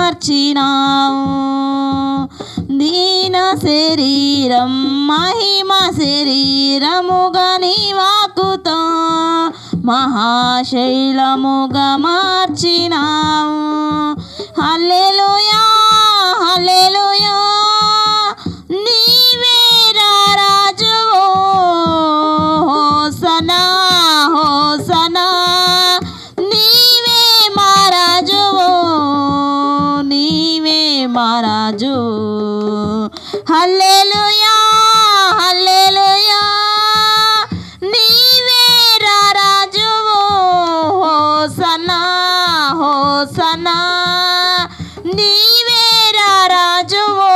మార్చినావు. దీన శరీరం మహిమ శరీరముగా నీ వాక్కుతో మహాశైలముగా మార్చినావు. హల్లెలూయా హల్లెలూయా నీవే రాజువు. హోసనా హోసనా నీవే మా రాజువు, నీవే మా రాజు. హల్లెలూయా హల్లెలూయా నీవే రాజువు. హోసనా హోసనా నీవే రాజువు,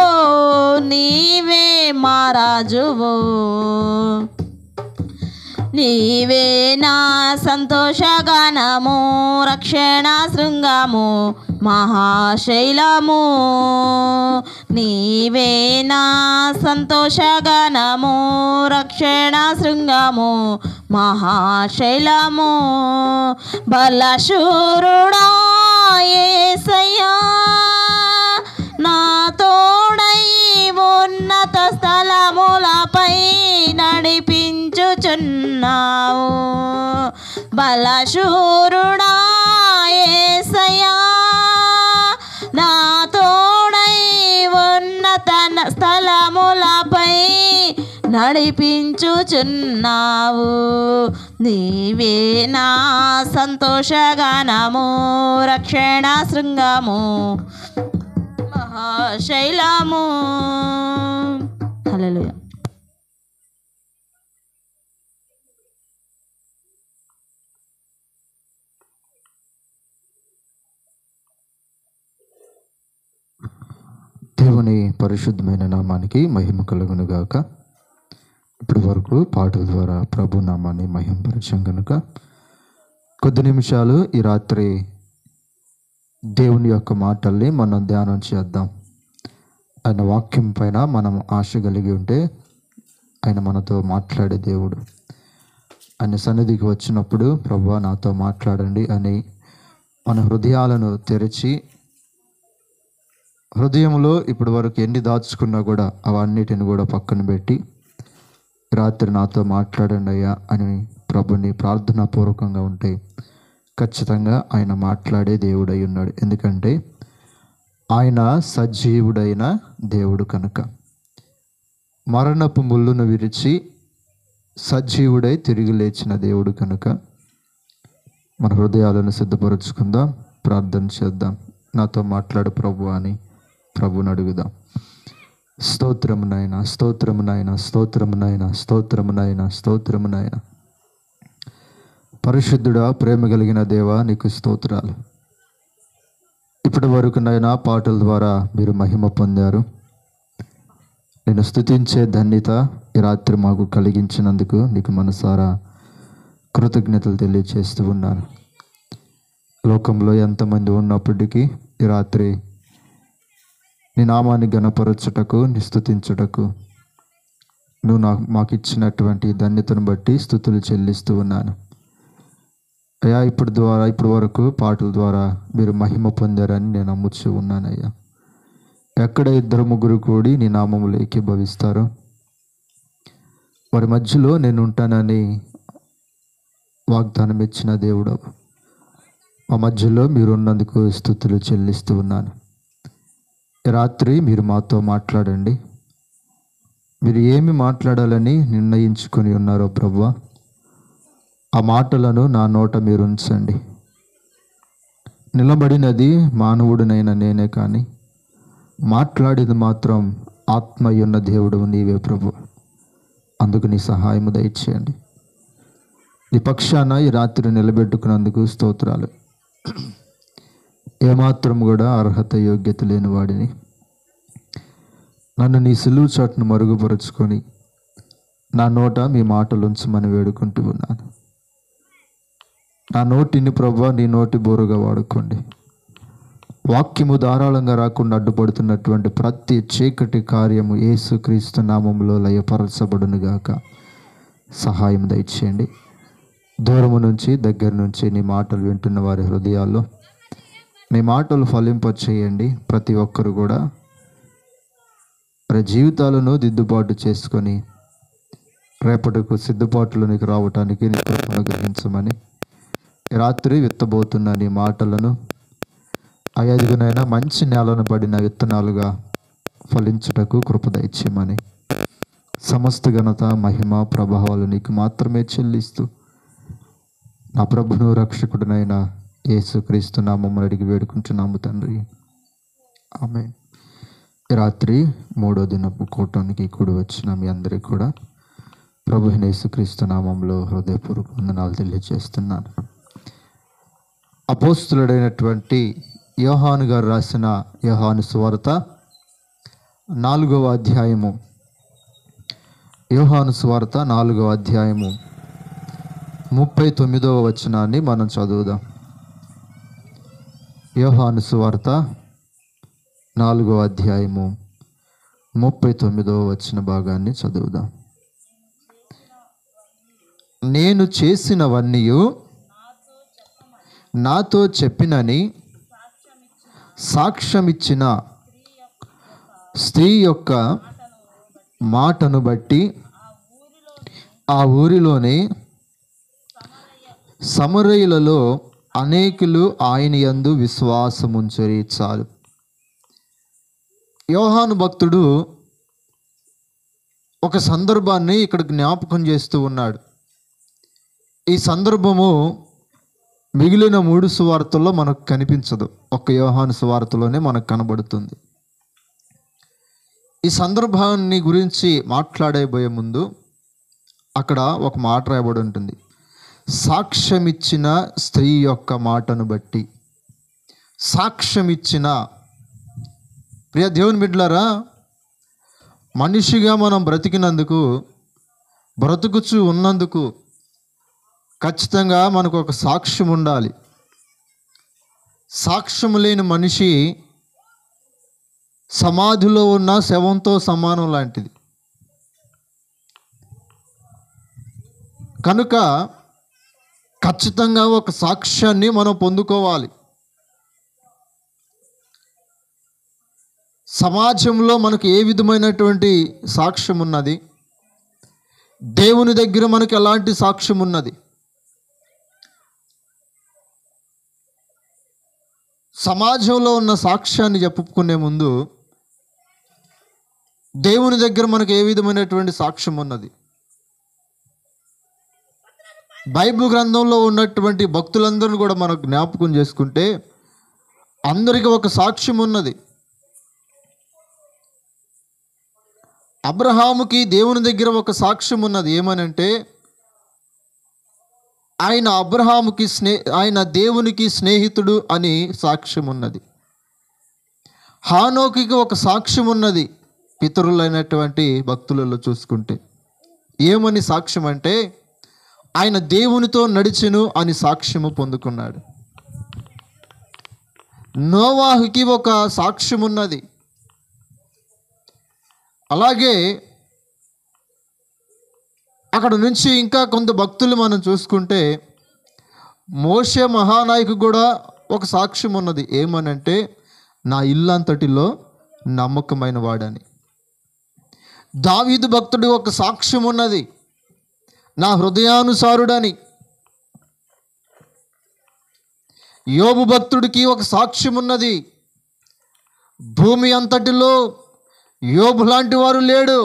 నీవే మా రాజువు. నీవే నా సంతోషగానము, రక్షణ శృంగము, మహాశైలము. నీవే నా సంతోషగానము, రక్షణ శృంగము, మహాశైలము. బలశూరుడా యేసయ్యా నా తోడై ఉన్నత స్థలములపై నడిపించుచున్నావు. బలశూరుడా యేసయ్యా నా తోడై ఉన్నత స్థలములపై నడిపించుచున్నావు. నీవే నా సంతోషగానము, రక్షణ శృంగము, మహాశైలము. హల్లెలూయా. దేవుని పరిశుద్ధమైన నామానికి మహిమ కలుగును గాక. ఇప్పటి వరకు పాటల ద్వారా ప్రభు నామాన్ని మహిమపరచం కనుక కొద్ది నిమిషాలు ఈ రాత్రి దేవుని యొక్క మాటల్ని మనం ధ్యానం చేద్దాం. ఆయన వాక్యం పైన మనం ఆశ కలిగి ఉంటే ఆయన మనతో మాట్లాడే దేవుడు. ఆయన సన్నిధికి వచ్చినప్పుడు ప్రభువా నాతో మాట్లాడండి అని మన హృదయాలను తెరిచి, హృదయంలో ఇప్పటి వరకు ఎన్ని దాచుకున్నా కూడా అవన్నిటిని కూడా పక్కన పెట్టి రాత్రి నాతో మాట్లాడండి అయ్యా అని ప్రభుని ప్రార్థనాపూర్వకంగా ఉంటే ఖచ్చితంగా ఆయన మాట్లాడే దేవుడై ఉన్నాడు. ఎందుకంటే ఆయన సజీవుడైన దేవుడు కనుక. మరణపు ముళ్ళును విరిచి సజీవుడై తిరిగి లేచిన దేవుడు కనుక మన హృదయాలను సిద్ధపరుచుకుందాం, ప్రార్థన చేద్దాం. నాతో మాట్లాడు ప్రభు అని ప్రభుని అడుగుదాం. స్తోత్రము నాయన, స్తోత్రము నాయన, స్తోత్రము నాయన, స్తోత్రము నాయన, స్తోత్రము నాయన. పరిశుద్ధుడా, ప్రేమ కలిగిన దేవా, నీకు స్తోత్రాలు. ఇప్పటి వరకు నాయన పాటల ద్వారా మీరు మహిమ పొందారు. నేను స్తుతించే ధన్యత ఈ రాత్రి మాకు కలిగించినందుకు నీకు మనసారా కృతజ్ఞతలు తెలియజేస్తూ ఉన్నాను. లోకంలో ఎంతమంది ఉన్నప్పటికీ ఈ రాత్రి నీ నామాన్ని గణపరచుటకు, నీ స్తుతించుటకు నువ్వు మాకు ఇచ్చినటువంటి ధన్యతను బట్టి స్తుతులు చెల్లిస్తూ ఉన్నాను అయ్యా. ఇప్పటి వరకు పాటల ద్వారా మీరు మహిమ పొందారని నేను నమ్ముచూ ఉన్నానయ్యా. ఎక్కడ 2-3 కూడి నీ నామములో ఏకీభవిస్తారో వారి మధ్యలో నేను ఉంటానని వాగ్దానం ఇచ్చిన దేవుడు, మా మధ్యలో మీరున్నందుకు స్తుతులు చెల్లిస్తూ ఉన్నాను. రాత్రి మీరు మాతో మాట్లాడండి. మీరు ఏమి మాట్లాడాలని నిర్ణయించుకొని ఉన్నారో ప్రభువా, ఆ మాటలను నా నోట మీరు ఉంచండి. నిలబడినది మానవుడినైనా నేనే కానీ మాట్లాడేది మాత్రం ఆత్మయున్న దేవుడు నీవే ప్రభు. అందుకు నీ సహాయము దయచేయండి. నీ పక్షాన ఈ రాత్రి నిలబెట్టుకున్నందుకు స్తోత్రాలు. ఏమాత్రం కూడా అర్హత యోగ్యత లేని వాడిని నన్ను నీ సిలువ చాటును మరుగుపరుచుకొని నా నోట మీ మాటలు ఉంచమని వేడుకుంటూ ఉన్నాను. నా నోటిని ప్రభువా నీ నోటి బోరుగా వాడుకోండి. వాక్యము ధారాళంగా రాకుండా అడ్డుపడుతున్నటువంటి ప్రతి చీకటి కార్యము యేసుక్రీస్తు నామములో లయపరచబడునుగాక. సహాయం దయచేయండి. దూరము నుంచి దగ్గర నుంచి నీ మాటలు వింటున్న వారి హృదయాల్లో నీ మాటలు ఫలింపచేయండి. ప్రతి ఒక్కరు కూడా వారి జీవితాలను దిద్దుబాటు చేసుకొని రేపటికు సిద్ధపాటులోనికి రావటానికి నీ కృపను గ్రహించమని ఈ రాత్రి విత్తబోతున్న నీ మాటలను అయదుగునైనా మంచి నేలను పడిన విత్తనాలుగా ఫలించుటకు కృప దయచేయమని సమస్త ఘనత మహిమ ప్రభావాలు నీకు మాత్రమే చెల్లిస్తూ నా ప్రభును రక్షకుడినైన యేసుక్రీస్తు నామమున అడిగి వేడుకుంటున్నాము తండ్రి, ఆమేన్. ఈ రాత్రి 3వ దినపు కూటానికి కూడి వచ్చిన మీ అందరికీ కూడా ప్రభు యేసుక్రీస్తు నామంలో హృదయపూర్వక వందనాలు తెలియజేస్తున్నాను. అపోస్తులుడైనటువంటి యోహాను గారు రాసిన యోహాను సువార్త 4వ అధ్యాయము, యోహాను సువార్త 4వ అధ్యాయము 39వ వచనాన్ని మనం చదువుదాం. యోహాను సువార్త 4వ అధ్యాయము 39వ వచన భాగాన్ని చదువుదాం. నేను చేసినవన్నీ నాతో చెప్పినని సాక్ష్యమిచ్చిన స్త్రీ యొక్క మాటను బట్టి ఆ ఊరిలోని సమరయులలో అనేకులు ఆయన యందు విశ్వాసముంచరి. చాలు. యోహాను భక్తుడు ఒక సందర్భాన్ని ఇక్కడ జ్ఞాపకం చేస్తూ ఉన్నాడు. ఈ సందర్భము మిగిలిన 3 సువార్తల్లో మనకు కనిపించదు, ఒక్క యోహాను సువార్తలోనే మనకు కనబడుతుంది. ఈ సందర్భాన్ని గురించి మాట్లాడబోయే ముందు అక్కడ ఒక మాట రాయబడి ఉంటుంది, సాక్ష్యమిచ్చిన స్త్రీ యొక్క మాటను బట్టి. సాక్ష్యమిచ్చిన, ప్రియ దేవుని బిడ్డలారా, మనిషిగా మనం బ్రతికినందుకు, బ్రతుకుచు ఉన్నందుకు ఖచ్చితంగా మనకు ఒక సాక్ష్యం ఉండాలి. సాక్ష్యం లేని మనిషి సమాధిలో ఉన్న శవంతో సమానం లాంటిది. కనుక ఖచ్చితంగా ఒక సాక్ష్యాన్ని మనం పొందుకోవాలి. సమాజంలో మనకు ఏ విధమైనటువంటి సాక్ష్యం ఉన్నది, దేవుని దగ్గర మనకు ఎలాంటి సాక్ష్యం ఉన్నది? సమాజంలో ఉన్న సాక్ష్యాన్ని చెప్పుకునే ముందు దేవుని దగ్గర మనకు ఏ విధమైనటువంటి సాక్ష్యం ఉన్నది? బైబిల్ గ్రంథంలో ఉన్నటువంటి భక్తులందరూ కూడా మనకు జ్ఞాపకం చేసుకుంటే అందరికీ ఒక సాక్ష్యం ఉన్నది. అబ్రహాముకి దేవుని దగ్గర ఒక సాక్ష్యం ఉన్నది. ఏమనంటే ఆయన దేవునికి స్నేహితుడు అని సాక్ష్యం ఉన్నది. హానోకుకి ఒక సాక్ష్యం ఉన్నది. పితరులైనటువంటి భక్తులలో చూసుకుంటే ఏమని సాక్ష్యం అంటే ఆయన దేవునితో నడిచెను అని సాక్ష్యము పొందుకున్నాడు. నోవాహుకి ఒక సాక్ష్యం ఉన్నది. అలాగే అక్కడ నుంచి ఇంకా కొంత భక్తులు మనం చూసుకుంటే మోషే మహానాయకు కూడా ఒక సాక్ష్యం ఉన్నది. ఏమనంటే నా ఇల్లంతటిలో నమ్మకమైన వాడని. దావీదు భక్తుడి ఒక సాక్ష్యం ఉన్నది, నా హృదయానుసారుడని. యోబు భక్తుడికి ఒక సాక్ష్యం ఉన్నది, భూమి అంతటిలో యోబు లాంటి వారు లేడు,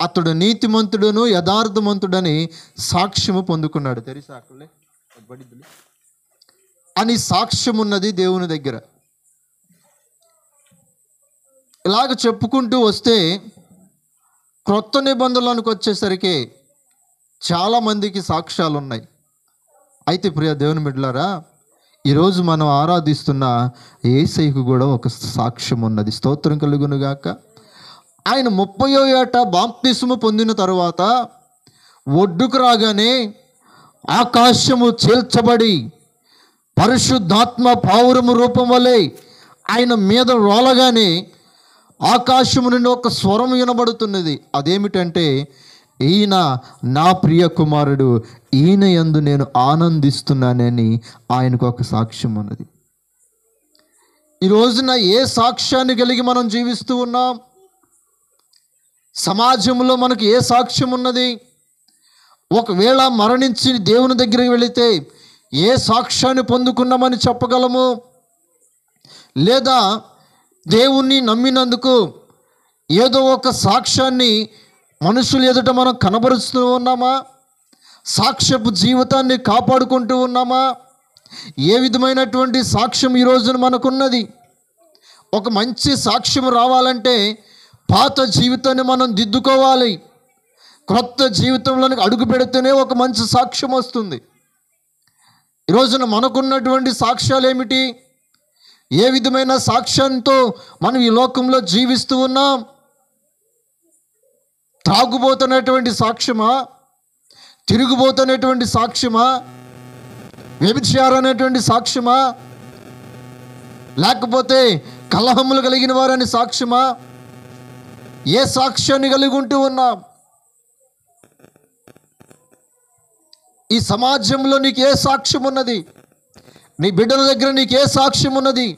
అతడు నీతిమంతుడును యథార్థమంతుడని సాక్ష్యము పొందుకున్నాడు. తెరిసాకులే అని సాక్ష్యం ఉన్నది దేవుని దగ్గర. ఇలాగ చెప్పుకుంటూ వస్తే క్రొత్త నిబంధనలకు వచ్చేసరికి చాలామందికి సాక్ష్యాలు ఉన్నాయి. అయితే ప్రియ దేవుని బిడ్డలారా, ఈరోజు మనం ఆరాధిస్తున్న యేసయ్యకు కూడా ఒక సాక్ష్యం ఉన్నది. స్తోత్రం కలుగునుగాక. ఆయన 30వ ఏట బాప్తిస్ము పొందిన తరువాత ఒడ్డుకు రాగానే ఆకాశము చీల్చబడి పరిశుద్ధాత్మ పావురము రూపం వలె ఆయన మీద రోలగానే ఆకాశము నుండి ఒక స్వరం వినబడుతున్నది. అదేమిటంటే ఈయన నా ప్రియ కుమారుడు, ఈయన యందు నేను ఆనందిస్తున్నానని ఆయనకు ఒక సాక్ష్యం ఉన్నది. ఈ రోజున ఏ సాక్ష్యాన్ని కలిగి మనం జీవిస్తూ ఉన్నాం? సమాజంలో మనకు ఏ సాక్ష్యం ఉన్నది? ఒకవేళ మరణించి దేవుని దగ్గరికి వెళితే ఏ సాక్ష్యాన్ని పొందుకున్నామని చెప్పగలము? లేదా దేవుణ్ణి నమ్మినందుకు ఏదో ఒక సాక్ష్యాన్ని మనుషుల ఎదుట మనం కనబరుస్తూ ఉన్నామా? సాక్ష్యపు జీవితాన్ని కాపాడుకుంటూ ఉన్నామా? ఏ విధమైనటువంటి సాక్ష్యం ఈ రోజున మనకున్నది? ఒక మంచి సాక్ష్యం రావాలంటే పాత జీవితాన్ని మనం దిద్దుకోవాలి. క్రొత్త జీవితంలోనికి అడుగు పెడితేనే ఒక మంచి సాక్ష్యం వస్తుంది. ఈ రోజున మనకున్నటువంటి సాక్ష్యాలు ఏమిటి? ఏ విధమైన సాక్ష్యంతో మనం ఈ లోకంలో జీవిస్తూ ఉన్నాం? త్రాగుబోతున్నటువంటి సాక్ష్యమా? తిరుగుబోతున్నటువంటి సాక్ష్యమా? వ్యభిచారం అనేటువంటి సాక్ష్యమా? లేకపోతే కలహములు కలిగిన వారని సాక్ష్యమా? ఏ సాక్ష్యాన్ని కలిగి ఉంటూ ఉన్నాం? ఈ సమాజంలో నీకు ఏ సాక్ష్యం ఉన్నది? నీ బిడ్డల దగ్గర నీకు ఏ సాక్ష్యం ఉన్నది?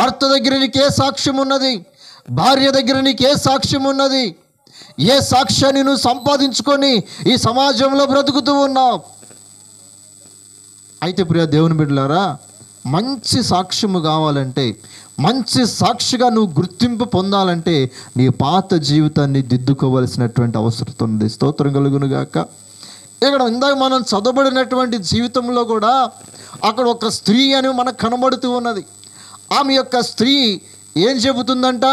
భర్త దగ్గర నీకు ఏ సాక్ష్యం ఉన్నది? భార్య దగ్గర నీకు ఏ సాక్ష్యం ఉన్నది? ఏ సాక్ష్యాన్ని నువ్వు సంపాదించుకొని ఈ సమాజంలో బ్రతుకుతూ ఉన్నావు? అయితే ప్రియ దేవుని బిడ్డలారా, మంచి సాక్ష్యము కావాలంటే, మంచి సాక్షిగా నువ్వు గుర్తింపు పొందాలంటే నీ పాత జీవితాన్ని దిద్దుకోవలసినటువంటి అవసరం ఉంది. స్తోత్రం కలుగును గాక. ఇక్కడ ఇందాక మనం చదవబడినటువంటి జీవితంలో కూడా అక్కడ ఒక స్త్రీ అని మనకు కనబడుతూ ఉన్నది. ఆమె యొక్క స్త్రీ ఏం చెబుతుందంట?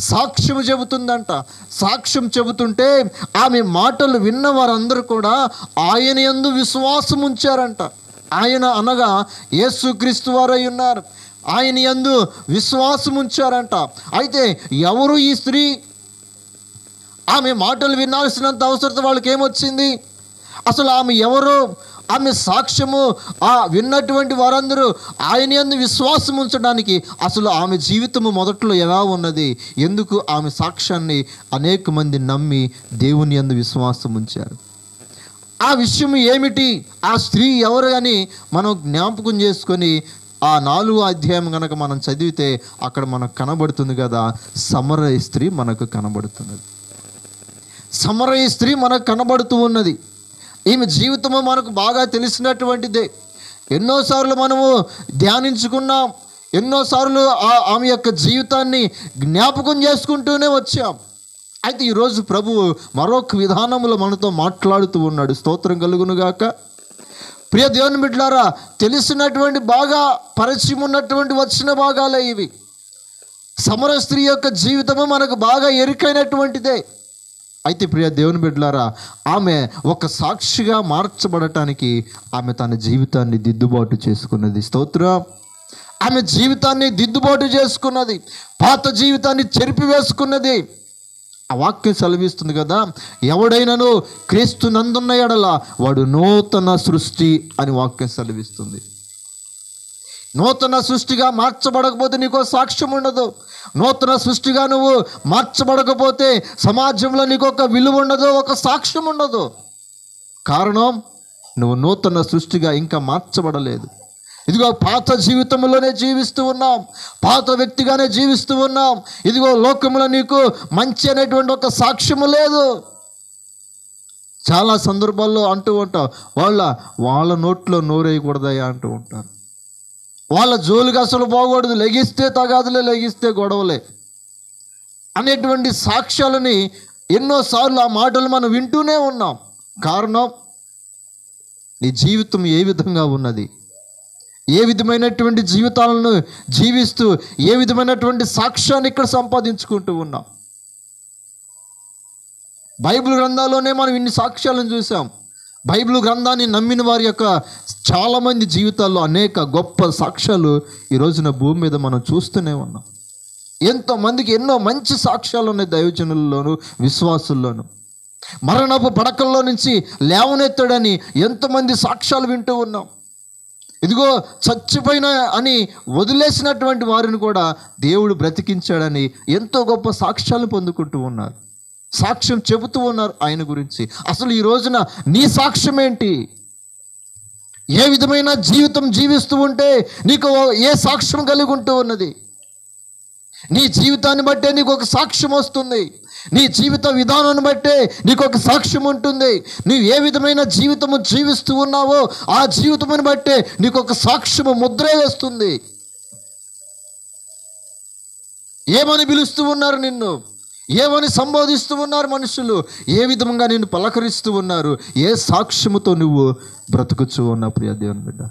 సాక్ష్యం చెబుతుందంట. సాక్ష్యం చెబుతుంటే ఆమె మాటలు విన్న వారందరూ కూడా ఆయన యందు విశ్వాసం ఉంచారంట. ఆయన అనగా యేసుక్రీస్తు వారై ఉన్నారు. ఆయన యందు విశ్వాసం ఉంచారంట. అయితే ఎవరు ఈ స్త్రీ? ఆమె మాటలు వినాల్సినంత అవసరం వాళ్ళకి ఏమొచ్చింది? అసలు ఆమె ఎవరు? ఆమె సాక్ష్యము ఆ విన్నటువంటి వారందరూ ఆయన యందు విశ్వాసం ఉంచడానికి అసలు ఆమె జీవితము మొదట్లో ఎలా ఉన్నది? ఎందుకు ఆమె సాక్ష్యాన్ని అనేక మంది నమ్మి దేవుని యందు విశ్వాసం ఉంచారు? ఆ విషయం ఏమిటి? ఆ స్త్రీ ఎవరు అని మనం జ్ఞాపకం చేసుకొని ఆ 4వ అధ్యాయం కనుక మనం చదివితే అక్కడ మనకు కనబడుతుంది కదా, సమరయ స్త్రీ మనకు కనబడుతున్నది. సమరయ స్త్రీ మనకు కనబడుతూ ఉన్నది. ఈమె జీవితము మనకు బాగా తెలిసినటువంటిదే. ఎన్నోసార్లు మనము ధ్యానించుకున్నాం, ఎన్నోసార్లు ఆమె యొక్క జీవితాన్ని జ్ఞాపకం చేసుకుంటూనే వచ్చాం. అయితే ఈరోజు ప్రభువు మరొక విధానంలో మనతో మాట్లాడుతూ ఉన్నాడు. స్తోత్రం కలుగునుగాక. ప్రియ దేవుని బిడ్డలారా, తెలిసినటువంటి బాగా పరిచయం ఉన్నటువంటి వచ్చిన భాగాలే ఇవి. సమర స్త్రీ యొక్క జీవితము మనకు బాగా ఎరుకైనటువంటిదే. అయితే ప్రియ దేవుని బిడ్డలారా, ఆమె ఒక సాక్షిగా మార్చబడటానికి ఆమె తన జీవితాన్ని దిద్దుబాటు చేసుకున్నది. స్తోత్రం. ఆమె జీవితాన్ని దిద్దుబాటు చేసుకున్నది, పాత జీవితాన్ని చెరిపివేసుకున్నది. ఆ వాక్యం సెలవిస్తుంది కదా, ఎవడైనాను క్రీస్తు నందున్న ఎడల వాడు నూతన సృష్టి అని వాక్యం సెలవిస్తుంది. నూతన సృష్టిగా మార్చబడకపోతే నీకో సాక్ష్యం ఉండదు. నూతన సృష్టిగా నువ్వు మార్చబడకపోతే సమాజంలో నీకు ఒక విలువ ఉండదు, ఒక సాక్ష్యం ఉండదు. కారణం, నువ్వు నూతన సృష్టిగా ఇంకా మార్చబడలేదు. ఇదిగో పాత జీవితంలోనే జీవిస్తూ ఉన్నాం, పాత వ్యక్తిగానే జీవిస్తూ ఉన్నాం. ఇదిగో లోకంలో నీకు మంచి అనేటువంటి ఒక సాక్ష్యము లేదు. చాలా సందర్భాల్లో అంటూ ఉంటావు, వాళ్ళ నోట్లో నోరేయకూడదయ్యా అంటూ ఉంటారు. వాళ్ళ జోలికి అసలు పోకూడదు, లెగిస్తే తగాదులే, లెగిస్తే గొడవలే అనేటువంటి సాక్ష్యాలని ఎన్నోసార్లు ఆ మాటలు మనం వింటూనే ఉన్నాం. కారణం, నీ జీవితం ఏ విధంగా ఉన్నది? ఏ విధమైనటువంటి జీవితాలను జీవిస్తూ ఏ విధమైనటువంటి సాక్ష్యాన్ని ఇక్కడ సంపాదించుకుంటూ ఉన్నాం? బైబిల్ గ్రంథాల్లోనే మనం ఇన్ని సాక్ష్యాలను చూసాం. బైబిల్ గ్రంథాన్ని నమ్మిన వారి యొక్క చాలామంది జీవితాల్లో అనేక గొప్ప సాక్ష్యాలు ఈ రోజున భూమి మీద మనం చూస్తూనే ఉన్నాం. ఎంతోమందికి ఎన్నో మంచి సాక్ష్యాలు ఉన్నాయి దైవజనుల్లోనూ విశ్వాసుల్లోనూ. మరణపు పడకల్లో నుంచి లేవనెత్తాడని ఎంతమంది సాక్ష్యాలు వింటూ ఉన్నాం. ఇదిగో చచ్చిపోయిన అని వదిలేసినటువంటి వారిని కూడా దేవుడు బ్రతికించాడని ఎంతో గొప్ప సాక్ష్యాలు పొందుకుంటూ ఉన్నారు, సాక్ష్యం చెబుతూ ఉన్నారు ఆయన గురించి. అసలు ఈ రోజున నీ సాక్ష్యం ఏంటి? ఏ విధమైన జీవితం జీవిస్తూ ఉంటే నీకు ఏ సాక్ష్యం కలిగి ఉంటూ ఉన్నది? నీ జీవితాన్ని బట్టే నీకు ఒక సాక్ష్యం వస్తుంది. నీ జీవిత విధానాన్ని బట్టే నీకు ఒక సాక్ష్యం ఉంటుంది. నువ్వు ఏ విధమైన జీవితము జీవిస్తూ ఉన్నావో ఆ జీవితముని బట్టే నీకు ఒక సాక్ష్యము ముద్ర వేస్తుంది. ఏమని పిలుస్తూ ఉన్నారు నిన్ను, ఏమని సంబోధిస్తూ ఉన్నారు మనుషులు, ఏ విధంగా నిన్ను పలకరిస్తూ ఉన్నారు, ఏ సాక్ష్యముతో నువ్వు బ్రతుకుచూ ఉన్నావు ప్రియ దేవుని బిడ్డ.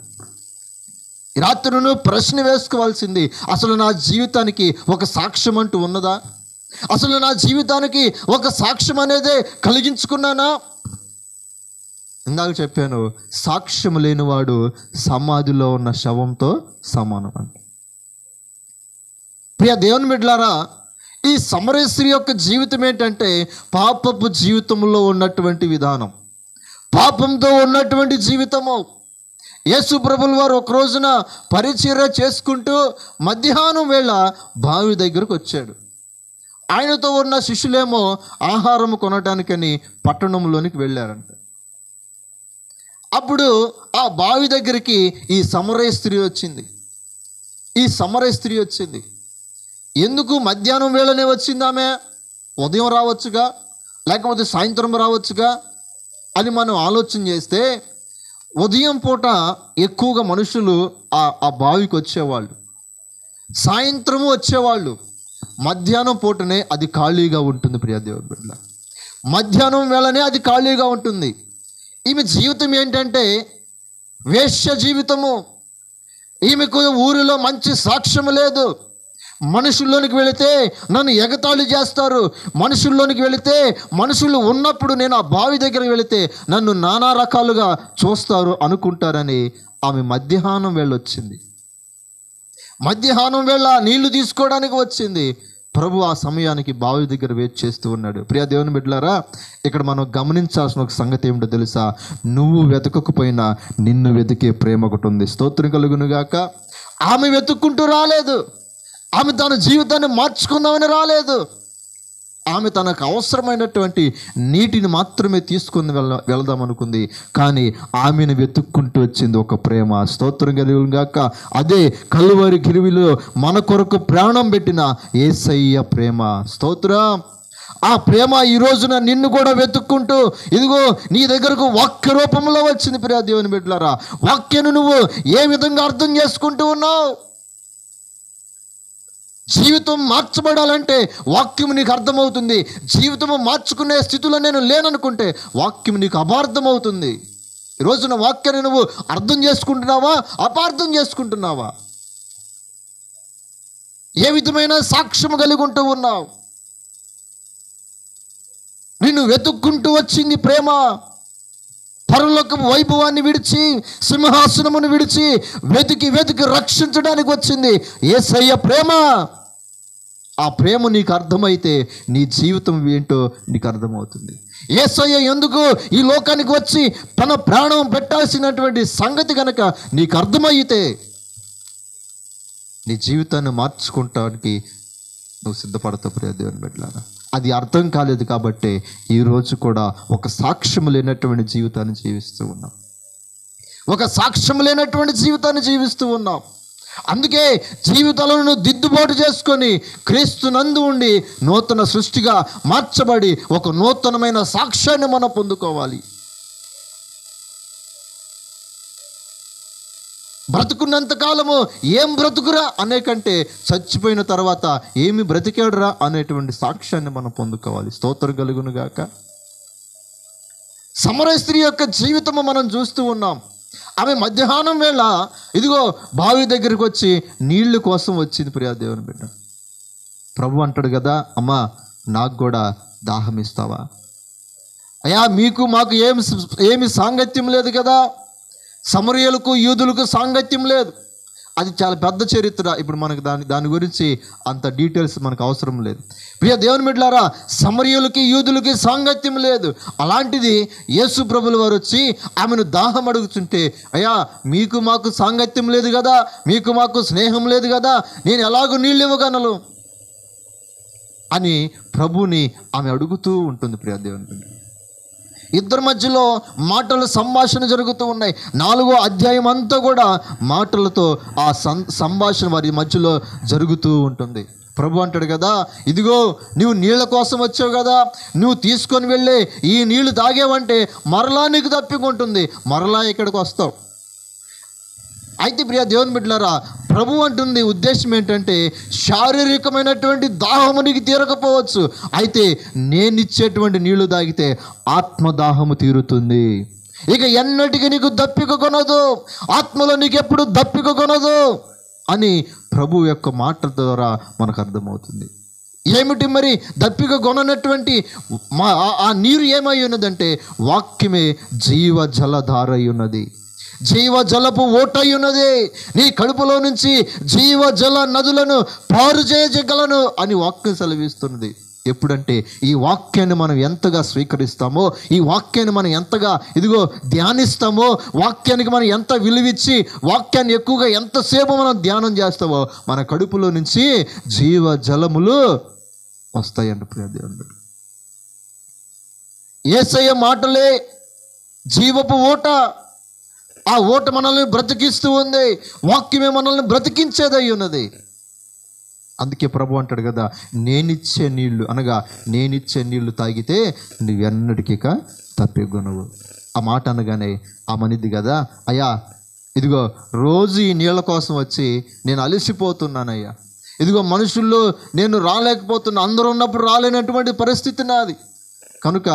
ఈ రాత్రి నువ్వు ప్రశ్న వేసుకోవాల్సింది, అసలు నా జీవితానికి ఒక సాక్ష్యం అంటూ ఉన్నదా? అసలు నా జీవితానికి ఒక సాక్ష్యం అనేదే కలిగించుకున్నానా? ఇందాక చెప్పాను, సాక్ష్యం లేనివాడు సమాధిలో ఉన్న శవంతో సమానం అంట. ప్రియ దేవుని బిడ్డలారా, ఈ సమరయ స్త్రీ యొక్క జీవితం ఏంటంటే పాపపు జీవితంలో ఉన్నటువంటి విధానం, పాపంతో ఉన్నటువంటి జీవితము. యేసు ప్రభుల వారు ఒక రోజున పరిచర్య చేసుకుంటూ మధ్యాహ్నం వేళ బావి దగ్గరకు వచ్చాడు. ఆయనతో ఉన్న శిష్యులేమో ఆహారం కొనడానికని పట్టణంలోనికి వెళ్ళారంట. అప్పుడు ఆ బావి దగ్గరికి ఈ సమరయ స్త్రీ వచ్చింది. ఎందుకు మధ్యాహ్నం వేళనే వచ్చింది ఆమె? ఉదయం రావచ్చుగా, లేకపోతే సాయంత్రం రావచ్చుగా అని మనం ఆలోచన చేస్తే, ఉదయం పూట ఎక్కువగా మనుషులు ఆ బావికి వచ్చేవాళ్ళు, సాయంత్రము వచ్చేవాళ్ళు. మధ్యాహ్నం పూటనే అది ఖాళీగా ఉంటుంది ప్రియ దేవుని బిడ్డ. మధ్యాహ్నం వేళనే అది ఖాళీగా ఉంటుంది. ఈమె జీవితం ఏంటంటే వేశ్య జీవితము. ఈమెకు ఊరిలో మంచి సాక్ష్యం లేదు. మనుషుల్లోనికి వెళితే నన్ను ఎగతాళి చేస్తారు, మనుషుల్లోనికి వెళితే మనుషులు ఉన్నప్పుడు నేను ఆ బావి దగ్గరికి వెళితే నన్ను నానా రకాలుగా చూస్తారు అనుకుంటారని ఆమె మధ్యాహ్నం వేళ వచ్చింది. మధ్యాహ్నం వేళ నీళ్లు తీసుకోవడానికి వచ్చింది. ప్రభు ఆ సమయానికి బావి దగ్గర వెయిట్ చేస్తూ ఉన్నాడు. ప్రియ దేవుని బిడ్డలారా, ఇక్కడ మనం గమనించాల్సిన ఒక సంగతి ఏమిటో తెలుసా? నువ్వు వెతకకపోయినా నిన్ను వెతికే ప్రేమ ఒకటి ఉంది. స్తోత్రం కలుగును గాక. ఆమె వెతుక్కుంటూ రాలేదు, ఆమె తన జీవితాన్ని మార్చుకుందామని రాలేదు. ఆమె తనకు అవసరమైనటువంటి నీటిని మాత్రమే తీసుకుని వెళదాం అనుకుంది. కానీ ఆమెను వెతుక్కుంటూ వచ్చింది ఒక ప్రేమ. స్తోత్రం కలుగును గాక. అదే కలువరి గిరివిలో మన కొరకు ప్రాణం పెట్టిన యేసయ్య ప్రేమ. స్తోత్రం. ఆ ప్రేమ ఈ రోజున నిన్ను కూడా వెతుక్కుంటూ ఇదిగో నీ దగ్గరకు వాక్య రూపంలో వచ్చింది. ప్రియ దేవుని బిడ్డలారా, వాక్యను నువ్వు ఏ విధంగా అర్థం చేసుకుంటూ ఉన్నావు? జీవితం మార్చబడాలంటే వాక్యం నీకు అర్థమవుతుంది. జీవితం మార్చుకునే స్థితిలో నేను లేననుకుంటే వాక్యం నీకు అపార్థమవుతుంది. ఈ రోజున వాక్యాన్ని నువ్వు అర్థం చేసుకుంటున్నావా, అపార్థం చేసుకుంటున్నావా? ఏ విధమైన సాక్ష్యం కలిగి ఉంటూ ఉన్నావు? నిన్ను వెతుక్కుంటూ వచ్చింది ప్రేమ. పరలోకపు వైభవాన్ని విడిచి, సింహాసనమును విడిచి వెతికి రక్షించడానికి వచ్చింది యేసయ్య ప్రేమ. ఆ ప్రేమ నీకు అర్థమైతే నీ జీవితం ఏంటో నీకు అర్థమవుతుంది. యేసయ్య ఎందుకు ఈ లోకానికి వచ్చి తన ప్రాణం పెట్టాల్సినటువంటి సంగతి కనుక నీకు అర్థమైతే నీ జీవితాన్ని మార్చుకోవటానికి నువ్వు సిద్ధపడతావు ప్రియ దేవుని బిడ్డలారా. అది అర్థం కాలేదు కాబట్టి ఈరోజు కూడా ఒక సాక్ష్యం లేనటువంటి జీవితాన్ని జీవిస్తూ ఉన్నాం. అందుకే జీవితాలను దిద్దుబాటు చేసుకొని క్రీస్తునందు ఉండి నూతన సృష్టిగా మార్చబడి ఒక నూతనమైన సాక్ష్యాన్ని మనం పొందుకోవాలి. బ్రతుకున్నంత కాలము ఏం బ్రతుకురా అనే కంటే చచ్చిపోయిన తర్వాత ఏమి బ్రతికాడురా అనేటువంటి సాక్ష్యాన్ని మనం పొందుకోవాలి. స్తోత్రం కలుగును గాక. సమరయ స్త్రీ యొక్క జీవితము మనం చూస్తూ ఉన్నాం. ఆమె మధ్యాహ్నం వేళ ఇదిగో బావి దగ్గరికి వచ్చి నీళ్లు కోసం వచ్చింది. ప్రియ దేవుని బిడ్డ, ప్రభు అంటాడు కదా, అమ్మా నాకు కూడా దాహం ఇస్తావా? అయ్యా మీకు మాకు ఏమి సాంగత్యం లేదు కదా. సమరయులకు యూదులకు సాంగత్యం లేదు. అది చాలా పెద్ద చరిత్ర. ఇప్పుడు మనకు దాని గురించి అంత డీటెయిల్స్ మనకు అవసరం లేదు. ప్రియ దేవుని బిడ్డలారా, సమరయులకి యూదులకి సాంగత్యం లేదు. అలాంటిది యేసు ప్రభుల వారు వచ్చి ఆమెను దాహం అడుగుతుంటే, అయ్యా మీకు మాకు సాంగత్యం లేదు కదా, మీకు మాకు స్నేహం లేదు కదా, నేను ఎలాగో నీళ్ళు ఇవ్వగలను అని ప్రభుని ఆమె అడుగుతూ ఉంటుంది. ప్రియ దేవుని బిడ్డ, ఇద్దరి మధ్యలో మాటల సంభాషణ జరుగుతూ ఉన్నాయి. 4వ అధ్యాయం అంతా కూడా మాటలతో ఆ సంభాషణ వారి మధ్యలో జరుగుతూ ఉంటుంది. ప్రభు అంటాడు కదా, ఇదిగో నువ్వు నీళ్ళ కోసం వచ్చావు కదా, నువ్వు తీసుకొని వెళ్ళే ఈ నీళ్లు తాగేవంటే మరలా నీకు తప్పికుంటుంది, మరలా ఇక్కడికి వస్తావు. అయితే ప్రియ దేవుని బిడ్డలారా, ప్రభు అంటుంది ఉద్దేశం ఏంటంటే, శారీరకమైనటువంటి దాహము నీకు తీరకపోవచ్చు, అయితే నేనిచ్చేటువంటి నీళ్లు తాగితే ఆత్మదాహము తీరుతుంది. ఇక ఎన్నటికీ నీకు దప్పిక కొనదు, ఆత్మలో నీకు ఎప్పుడు దప్పిక కొనదు అని ప్రభు యొక్క మాట ద్వారా మనకు అర్థమవుతుంది. ఏమిటి మరి దప్పిక కొననటువంటి ఆ నీరు ఏమై ఉన్నదంటే, వాక్యమే జీవ జలధార అయి ఉన్నది, జీవ జలపు ఓటై ఉన్నది. నీ కడుపులో నుంచి జీవ జల నదులను పారు చేయగలను అని వాక్యం సెలవిస్తున్నది. ఎప్పుడంటే ఈ వాక్యాన్ని మనం ఎంతగా స్వీకరిస్తామో, ఈ వాక్యాన్ని మనం ఎంతగా ఇదిగో ధ్యానిస్తామో, వాక్యానికి మనం ఎంత విలువిచ్చి వాక్యాన్ని ఎక్కువగా ఎంతసేపు మనం ధ్యానం చేస్తామో, మన కడుపులో నుంచి జీవ జలములు వస్తాయండి ప్రియ దేవుని. యేసయ్య మాటలే జీవపు ఓట. ఆ ఓట మనల్ని బ్రతికిస్తూ ఉంది, వాక్యమే మనల్ని బ్రతికించేదై ఉన్నది. అందుకే ప్రభు అంటాడు కదా, నేనిచ్చే నీళ్లు అనగా నేనిచ్చే నీళ్లు తాగితే నువ్వెన్నటికీ తప్పికొనవు. ఆ మాట అనగానే ఆమనిద్ది కదా, అయ్యా ఇదిగో రోజు ఈ నీళ్ళ కోసం వచ్చి నేను అలసిపోతున్నానయ్యా, ఇదిగో మనుషుల్లో నేను రాలేకపోతున్నా, అందరూ ఉన్నప్పుడు రాలేనటువంటి పరిస్థితి నాది, కనుక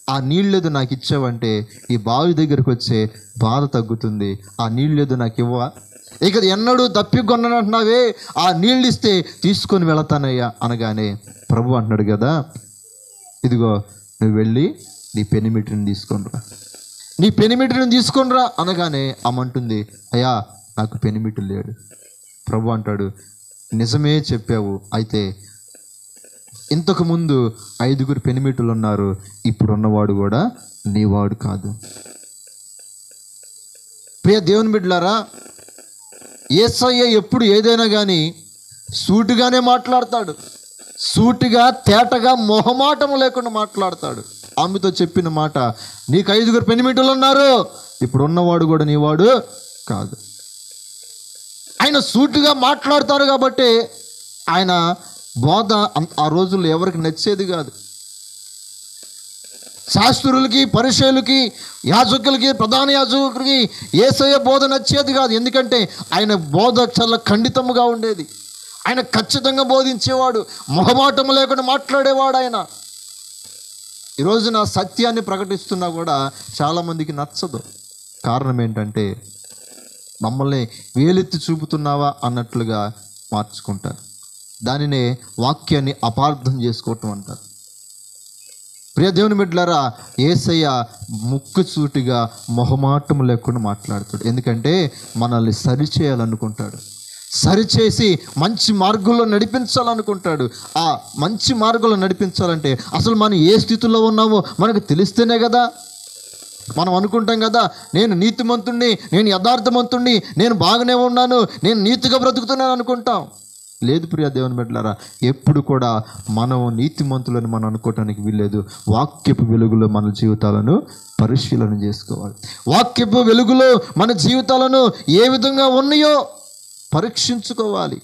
ఆ నీళ్ళేదో నాకు ఇచ్చావంటే ఈ బావి దగ్గరికి వచ్చే బాధ తగ్గుతుంది, ఆ నీళ్ళేదో నాకు ఇవ్వవా, ఇక ఎన్నడూ తప్పికొన్నట్టున్నావే, ఆ నీళ్ళు ఇస్తే తీసుకొని వెళతానయ్యా అనగానే ప్రభు అంటున్నాడు కదా, ఇదిగో నువ్వు వెళ్ళి నీ పెనిమిటిని తీసుకొనిరా, నీ పెనిమిటిని తీసుకొనిరా అనగానే అమ్మంటుంది, అయ్యా నాకు పెనిమిటి లేడు. ప్రభు అంటాడు, నిజమే చెప్పావు, అయితే ఇంతకుముందు 5 పెనిమిటులు ఉన్నారు, ఇప్పుడున్నవాడు కూడా నీవాడు కాదు. ప్రియ దేవుని బిడ్డలారా, యేసయ్య ఎప్పుడు ఏదైనా కానీ సూటిగానే మాట్లాడతాడు, సూటిగా తేటగా మొహమాటము లేకుండా మాట్లాడతాడు. ఆమెతో చెప్పిన మాట, నీకు 5 పెనిమిటులు ఉన్నారు, ఇప్పుడు ఉన్నవాడు కూడా నీవాడు కాదు. ఆయన సూటిగా మాట్లాడతారు కాబట్టి ఆయన బోధ ఆ రోజుల్లో ఎవరికి నచ్చేది కాదు. శాస్త్రులకి, పరిసయ్యులకి, యాజకులకి, ప్రధాన యాజకులకి యేసయ్య బోధ నచ్చేది కాదు. ఎందుకంటే ఆయన బోధ చాలా ఖండితముగా ఉండేది, ఆయన ఖచ్చితంగా బోధించేవాడు, మొహమాటము లేకుండా మాట్లాడేవాడు ఆయన. ఈరోజు నా సత్యాన్ని ప్రకటిస్తున్నా కూడా చాలామందికి నచ్చదు. కారణం ఏంటంటే మమ్మల్ని వేలెత్తి చూపుతున్నావా అన్నట్లుగా మార్చుకుంటారు, దానినే వాక్యాన్ని అపార్థం చేసుకోవటం అంటారు. ప్రియ దేవుని బిడ్డలారా, యేసయ్య ముక్కుసూటిగా మొహమాటము లేకుండా మాట్లాడతాడు. ఎందుకంటే మనల్ని సరిచేయాలనుకుంటాడు, సరిచేసి మంచి మార్గంలో నడిపించాలనుకుంటాడు. ఆ మంచి మార్గంలో నడిపించాలంటే అసలు మనం ఏ స్థితిలో ఉన్నామో మనకు తెలిస్తేనే కదా. మనం అనుకుంటాం కదా, నేను నీతిమంతుణ్ణి, నేను యథార్థమంతుణ్ణి, నేను బాగానే ఉన్నాను, నేను నీతిగా బ్రతుకుతున్నాను అనుకుంటాం. లేదు ప్రియ దేవుని బిడ్డలారా, ఎప్పుడు కూడా మనం నీతిమంతులని మనం అనుకోవటానికి వీల్లేదు. వాక్యపు వెలుగులో మన జీవితాలను పరిశీలన చేసుకోవాలి. వాక్యపు వెలుగులో మన జీవితాలను ఏ విధంగా ఉన్నాయో పరీక్షించుకోవాలి.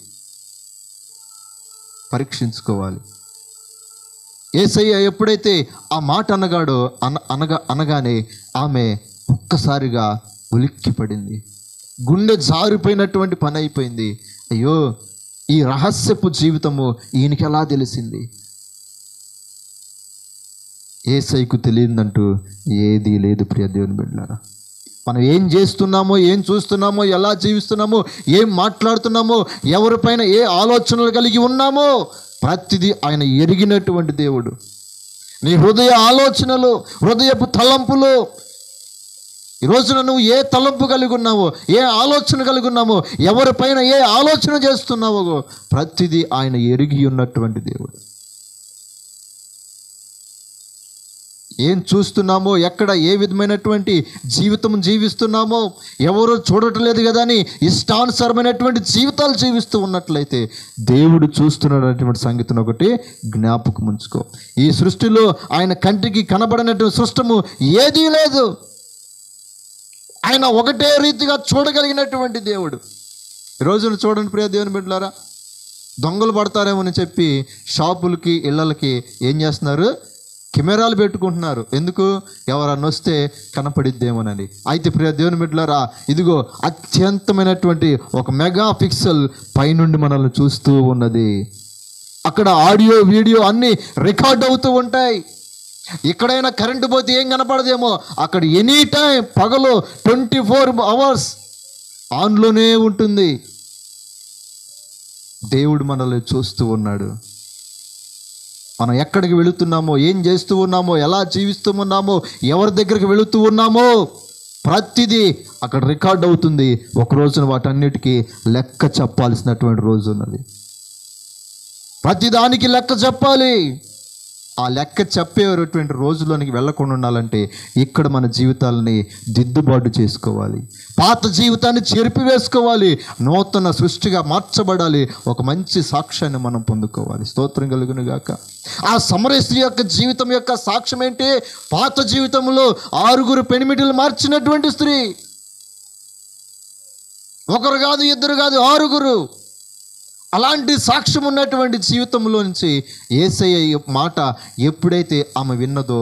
యేసయ్య ఎప్పుడైతే ఆ మాట అనగాడో అనగానే ఆమె ఒక్కసారిగా ఉలిక్కిపడింది, గుండె జారిపోయినటువంటి పని అయిపోయింది. అయ్యో, ఈ రహస్యపు జీవితము ఈయనకి ఎలా తెలిసింది? యేసయ్యకు తెలియదంటూ ఏదీ లేదు ప్రియ దేవుని బిడ్డలారా. మనం ఏం చేస్తున్నామో, ఏం చూస్తున్నామో, ఎలా జీవిస్తున్నామో, ఏం మాట్లాడుతున్నామో, ఎవరిపైన ఏ ఆలోచనలు కలిగి ఉన్నామో ప్రతిదీ ఆయన ఎరిగినటువంటి దేవుడు. నీ హృదయ ఆలోచనలు, హృదయపు తలంపులు, ఈ రోజున నువ్వు ఏ తలంపు కలిగి ఉన్నావో, ఏ ఆలోచన కలిగి ఉన్నావో, ఎవరిపైన ఏ ఆలోచన చేస్తున్నావో ప్రతిదీ ఆయన ఎరిగి ఉన్నటువంటి దేవుడు. ఏం చూస్తున్నామో, ఎక్కడ ఏ విధమైనటువంటి జీవితం జీవిస్తున్నామో ఎవరు చూడట్లేదు కదా అని ఇష్టానుసారమైనటువంటి జీవితాలు జీవిస్తూ ఉన్నట్లయితే దేవుడు చూస్తున్నాడు అనేటువంటి సంగతిని ఒకటి జ్ఞాపకం ఉంచుకో. ఈ సృష్టిలో ఆయన కంటికి కనబడినటువంటి సృష్టము ఏదీ లేదు. ఆయన ఒకటే రీతిగా చూడగలిగినటువంటి దేవుడు. ఈ రోజున చూడండి ప్రియ దేవుని బిడ్డలారా, దొంగలు పడతారేమని చెప్పి షాపులకి ఇళ్ళకి ఏం చేస్తున్నారు, కెమెరాలు పెట్టుకుంటున్నారు. ఎందుకు, ఎవరన్నా వస్తే కనపడిద్దేమోనని. అయితే ప్రియ దేవుని బిడ్డలారా, ఇదిగో అత్యంతమైనటువంటి ఒక మెగా పిక్సెల్ పైనుండి మనల్ని చూస్తూ ఉన్నది. అక్కడ ఆడియో వీడియో అన్నీ రికార్డ్ అవుతూ ఉంటాయి. ఎక్కడైనా కరెంటు పోతే ఏం కనపడదేమో, అక్కడ ఎనీ టైం పగలు 24 hours ఆన్లోనే ఉంటుంది. దేవుడు మనల్ని చూస్తూ ఉన్నాడు. మనం ఎక్కడికి వెళుతున్నామో, ఏం చేస్తూ ఉన్నామో, ఎలా జీవిస్తూ ఉన్నామో, ఎవరి దగ్గరికి వెళుతూ ఉన్నామో ప్రతిదీ అక్కడ రికార్డ్ అవుతుంది. ఒక రోజున వాటన్నిటికీ లెక్క చెప్పాల్సినటువంటి రోజు ఉన్నది. ప్రతిదానికి లెక్క చెప్పాలి. ఆ లెక్క చెప్పేటువంటి రోజులోనికి వెళ్ళకుండా ఉండాలంటే ఇక్కడ మన జీవితాలని దిద్దుబాటు చేసుకోవాలి. పాత జీవితాన్ని చెరిపివేసుకోవాలి. నూతన సృష్టిగా మార్చబడాలి. ఒక మంచి సాక్ష్యాన్ని మనం పొందుకోవాలి. స్తోత్రం కలుగును గాక. ఆ సమరయ స్త్రీ యొక్క జీవితం యొక్క సాక్ష్యం ఏంటి? పాత జీవితంలో 6 పెనిమిటిలు మార్చినటువంటి స్త్రీ. ఒకరు కాదు, ఇద్దరు కాదు, 6. అలాంటి సాక్ష్యం ఉన్నటువంటి జీవితంలో నుంచి యేసయ్య మాట ఎప్పుడైతే ఆమె విన్నదో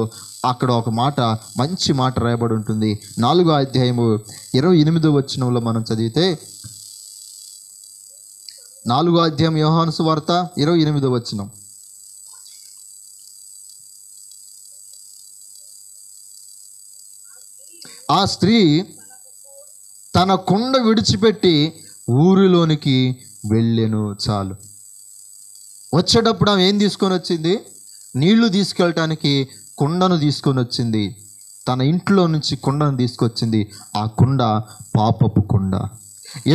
అక్కడ ఒక మాట, మంచి మాట రాయబడి ఉంటుంది. 4వ అధ్యాయము 28వ వచనంలో మనం చదివితే, 4వ అధ్యాయం యోహాను సువార్త 28వ వచనం. ఆ స్త్రీ తన కుండ విడిచిపెట్టి ఊరిలోనికి వెళ్ళెను. చాలు. వచ్చేటప్పుడు ఆమె ఏం తీసుకొని వచ్చింది? నీళ్లు తీసుకెళ్ళటానికి కుండను తీసుకొని వచ్చింది. తన ఇంట్లో నుంచి కుండను తీసుకొచ్చింది. ఆ కుండ పాపపు కుండ.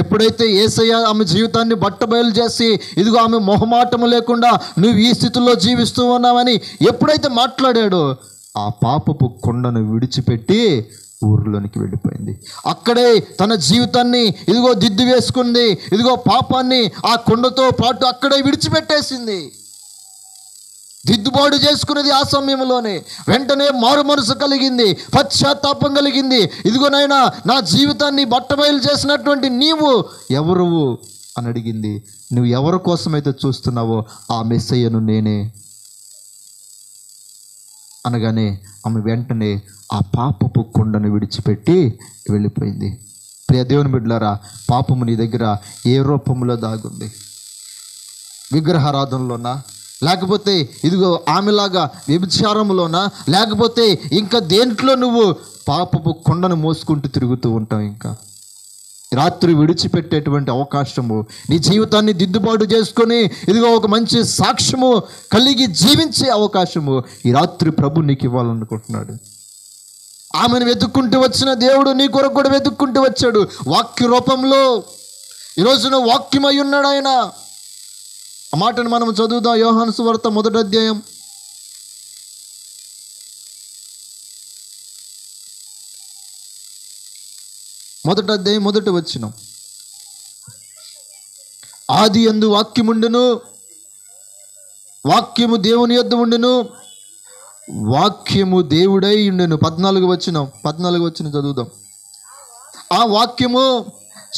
ఎప్పుడైతే యేసయ్య ఆమె జీవితాన్ని బట్టబయలు చేసి, ఇదిగో ఆమె మొహమాటము లేకుండా నువ్వు ఈ స్థితిలో జీవిస్తూ ఉన్నావని ఎప్పుడైతే మాట్లాడాడో, ఆ పాపపు కుండను విడిచిపెట్టి ఊరిలోనికి వెళ్ళిపోయింది. అక్కడే తన జీవితాన్ని ఇదిగో దిద్దు వేసుకుంది. ఇదిగో పాపాన్ని ఆ కుండతో పాటు అక్కడే విడిచిపెట్టేసింది. దిద్దుబాటు చేసుకున్నది ఆ సమయంలోనే. వెంటనే మారు మనసు కలిగింది, పశ్చాత్తాపం కలిగింది. ఇదిగోనైనా నా జీవితాన్ని బట్టబయలు చేసినటువంటి నీవు ఎవరువు అని అడిగింది. నువ్వు ఎవరి కోసమైతే చూస్తున్నావో ఆ మెస్సయ్యను నేనే అనగానే ఆమె వెంటనే ఆ పాపపు కుండను విడిచిపెట్టి వెళ్ళిపోయింది. ప్రియ దేవుని బిడ్డలారా, పాపము నీ దగ్గర ఏ రూపంలో దాగుంది? విగ్రహారాధనలోనా, లేకపోతే ఇదిగో ఆమెలాగా వ్యభిచారంలోనా, లేకపోతే ఇంకా దేంట్లో నువ్వు పాపపు కుండను మోసుకుంటూ తిరుగుతూ ఉంటావు? ఇంకా రాత్రి విడిచిపెట్టేటువంటి అవకాశము, నీ జీవితాన్ని దిద్దుబాటు చేసుకొని ఇదిగో ఒక మంచి సాక్ష్యము కలిగి జీవించే అవకాశము ఈ రాత్రి ప్రభు నీకు ఇవ్వాలనుకుంటున్నాడు. ఆమెను వెతుక్కుంటూ వచ్చిన దేవుడు నీ కొరకు కూడా వెతుక్కుంటూ వచ్చాడు వాక్య రూపంలో. ఈరోజున వాక్యమై ఉన్నాడు ఆయన. ఆ మాటను మనం చదువుదాం. యోహాను సువార్త 1వ అధ్యాయం 1వ వచనం. ఆది యందు వాక్యముండును, వాక్యము దేవుని యొద్ద ఉండును, వాక్యము దేవుడై ఉండెను. 14వ వచనం చదువుదాం. ఆ వాక్యము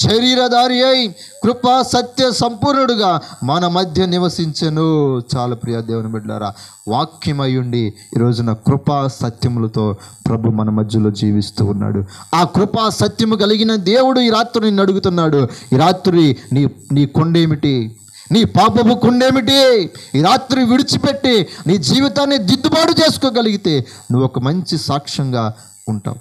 శరీరధారి అయి కృపా సత్య సంపూర్ణుడుగా మన మధ్య నివసించెను. చాలా ప్రియ దేవుని బిడ్డలారా, వాక్యమై ఉండి ఈరోజున కృపా సత్యములతో ప్రభు మన మధ్యలో జీవిస్తూ ఉన్నాడు. ఆ కృపా సత్యము కలిగిన దేవుడు ఈ రాత్రి నిన్ను అడుగుతున్నాడు. ఈ రాత్రి నీ కొండేమిటి? నీ పాపపు కుండేమిటి? ఈ రాత్రి విడిచిపెట్టి నీ జీవితాన్ని దిద్దుబాటు చేసుకోగలిగితే నువ్వు ఒక మంచి సాక్ష్యంగా ఉంటావు.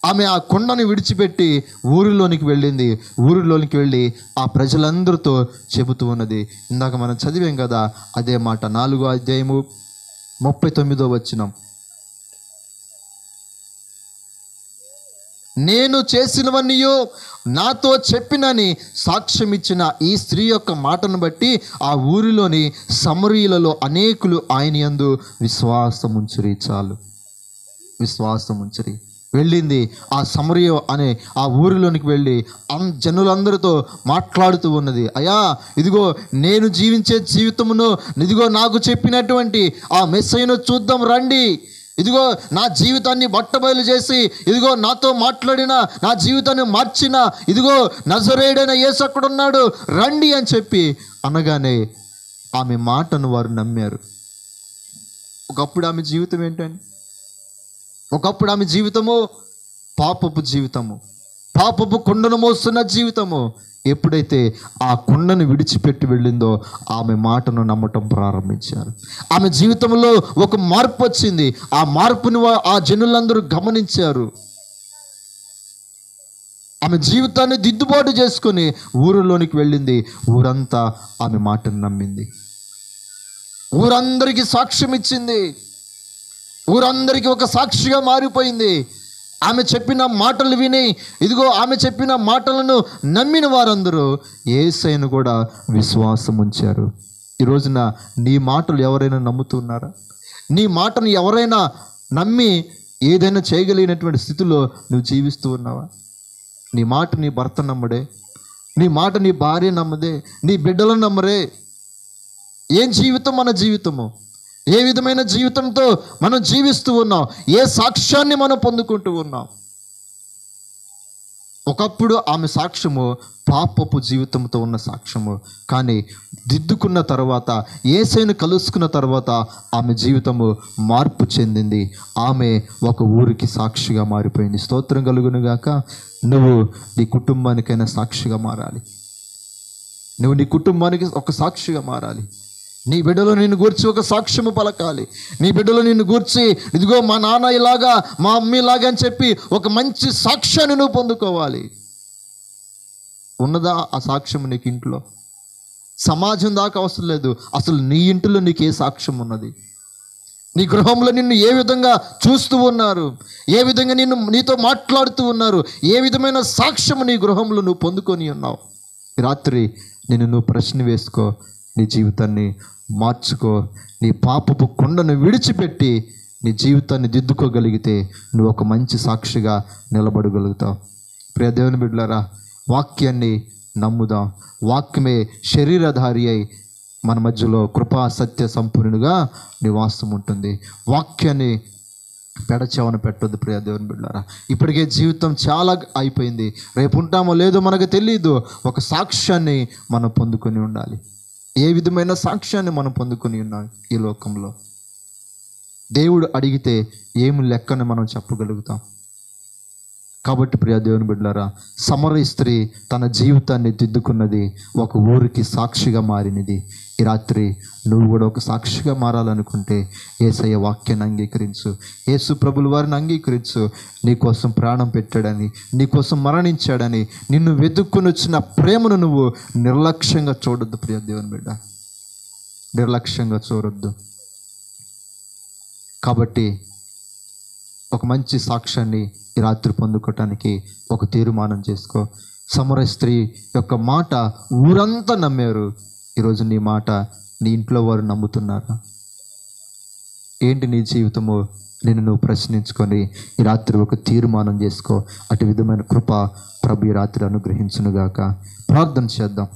ఆమె ఆ కొండను విడిచిపెట్టి ఊరిలోనికి వెళ్ళింది. ఊరిలోనికి వెళ్ళి ఆ ప్రజలందరితో చెబుతూ ఉన్నది. ఇందాక మనం చదివాం కదా అదే మాట. 4వ అధ్యాయము 39వ వచనం. నేను చేసినవన్నీయో నాతో చెప్పినని సాక్ష్యం ఇచ్చిన ఈ స్త్రీ యొక్క మాటను బట్టి ఆ ఊరిలోని సమరీయులలో అనేకులు ఆయన యందు విశ్వాసముంచిరి. చాలు, విశ్వాసముంచిరి. వెళ్ళింది ఆ సమరయ అనే ఆ ఊరిలోనికి వెళ్ళి జనులందరితో మాట్లాడుతూ ఉన్నది. అయ్యా, ఇదిగో నేను జీవించే జీవితమును ఇదిగో నాకు చెప్పినటువంటి ఆ మెస్సయ్యను చూద్దాం రండి ఇదిగో నా జీవితాన్ని బట్టబయలు చేసి, ఇదిగో నాతో మాట్లాడిన, నా జీవితాన్ని మార్చిన, ఇదిగో నజరేయుడైన యేసు అక్కడున్నాడు రండి అని చెప్పి అనగానే ఆమె మాటను వారు నమ్మారు. ఒకప్పుడు ఆమె జీవితం ఏంటండి? ఒకప్పుడు ఆమె జీవితము పాపపు జీవితము, పాపపు కుండను మోస్తున్న జీవితము. ఎప్పుడైతే ఆ కుండను విడిచిపెట్టి వెళ్ళిందో ఆమె మాటను నమ్మటం ప్రారంభించారు. ఆమె జీవితంలో ఒక మార్పు వచ్చింది. ఆ మార్పుని ఆ జనులందరూ గమనించారు. ఆమె జీవితాన్ని దిద్దుబాటు చేసుకొని ఊరిలోనికి వెళ్ళింది. ఊరంతా ఆమె మాటను నమ్మింది. ఊరందరికీ సాక్ష్యం ఇచ్చింది. ఊరందరికీ ఒక సాక్షిగా మారిపోయింది. ఆమె చెప్పిన మాటలు విని, ఇదిగో ఆమె చెప్పిన మాటలను నమ్మిన వారందరూ యేసయ్యను కూడా విశ్వాసం ఉంచారు. ఈ రోజున నీ మాటలు ఎవరైనా నమ్ముతున్నారా? నీ మాటను ఎవరైనా నమ్మి ఏదైనా చేయగలిగినటువంటి స్థితిలో నువ్వు జీవిస్తూ ఉన్నావా? నీ మాట నీ భర్త నమ్మడే, నీ మాట నీ భార్య నమ్మదే, నీ బిడ్డలను నమ్మరే. ఏం జీవితం మన జీవితము? ఏ విధమైన జీవితంతో మనం జీవిస్తూ ఉన్నాం? ఏ సాక్ష్యాన్ని మనం పొందుకుంటూ ఉన్నాం? ఒకప్పుడు ఆమె సాక్ష్యము పాపపు జీవితంతో ఉన్న సాక్ష్యము. కానీ దిద్దుకున్న తర్వాత, యేసయ్యను కలుసుకున్న తర్వాత ఆమె జీవితము మార్పు చెందింది. ఆమె ఒక ఊరికి సాక్షిగా మారిపోయింది. స్తోత్రం కలుగును గాక. నువ్వు నీ కుటుంబానికైనా సాక్షిగా మారాలి. నువ్వు నీ కుటుంబానికి ఒక సాక్షిగా మారాలి. నీ బిడ్డలో నిన్ను గూర్చి ఒక సాక్ష్యము పలకాలి. నీ బిడ్డలో నిన్ను గూర్చి, ఇదిగో మా నాన్న ఇలాగా, మా అమ్మ ఇలాగా అని చెప్పి ఒక మంచి సాక్ష్యాన్ని నువ్వు పొందుకోవాలి. ఉన్నదా ఆ సాక్ష్యం నీకు ఇంట్లో? సమాజం దాకా అవసరం లేదు. అసలు నీ ఇంటిలో నీకు ఏ సాక్ష్యం ఉన్నది? నీ గృహంలో నిన్ను ఏ విధంగా చూస్తూ ఉన్నారు? ఏ విధంగా నీతో మాట్లాడుతూ ఉన్నారు? ఏ విధమైన సాక్ష్యము నీ గృహంలో నువ్వు పొందుకొని ఉన్నావు? రాత్రి నువ్వు ప్రశ్న వేసుకో. నీ జీవితాన్ని మార్చుకో. నీ పాపపు కుండను విడిచిపెట్టి నీ జీవితాన్ని దిద్దుకోగలిగితే నువ్వు ఒక మంచి సాక్షిగా నిలబడగలుగుతావు. ప్రియ దేవుని బిడ్డలారా, వాక్యాన్ని నమ్ముదాం. వాక్యమే శరీరధారి అయి మన మధ్యలో కృపా సత్య సంపూర్ణునిగా నివాసం ఉంటుంది. వాక్యాన్ని పెడచెవన పెట్టొద్దు ప్రియ దేవుని బిడ్డలారా. ఇప్పటికే జీవితం చాలా అయిపోయింది. రేపు ఉంటామో లేదో మనకు తెలియదు. ఒక సాక్ష్యాన్ని మనం పొందుకొని ఉండాలి. ఏ విధమైన సాక్ష్యాన్ని మనం పొందుకొని ఉన్నాం ఈ లోకంలో? దేవుడు అడిగితే ఏమి లెక్కని మనం చెప్పగలుగుతాం? కాబట్టి ప్రియ దేవుని బిడ్డలారా, సమరయ స్త్రీ తన జీవితాన్ని దిద్దుకున్నది, ఒక ఊరికి సాక్షిగా మారినది. ఈ రాత్రి నువ్వు కూడా ఒక సాక్షిగా మారాలనుకుంటే యేసయ్య వాక్యాన్ని అంగీకరించు. యేసు ప్రభుల వారిని అంగీకరించు. నీకోసం ప్రాణం పెట్టాడని, నీకోసం మరణించాడని, నిన్ను వెతుక్కుని వచ్చిన ప్రేమను నువ్వు నిర్లక్ష్యంగా చూడొద్దు ప్రియ దేవుని బిడ్డ. నిర్లక్ష్యంగా చూడొద్దు. కాబట్టి ఒక మంచి సాక్ష్యాన్ని ఈ రాత్రి పొందుకోవటానికి ఒక తీర్మానం చేసుకో. సమరయ స్త్రీ యొక్క మాట ఊరంతా నమ్మారు. ఈరోజు నీ మాట నీ ఇంట్లో వారు నమ్ముతున్నారా? ఏంటి నీ జీవితము? నువ్వు ప్రశ్నించుకొని ఈ రాత్రి ఒక తీర్మానం చేసుకో. అటు విధమైన కృప ప్రభు ఈ రాత్రి అనుగ్రహించునుగాక. ప్రార్థన చేద్దాం.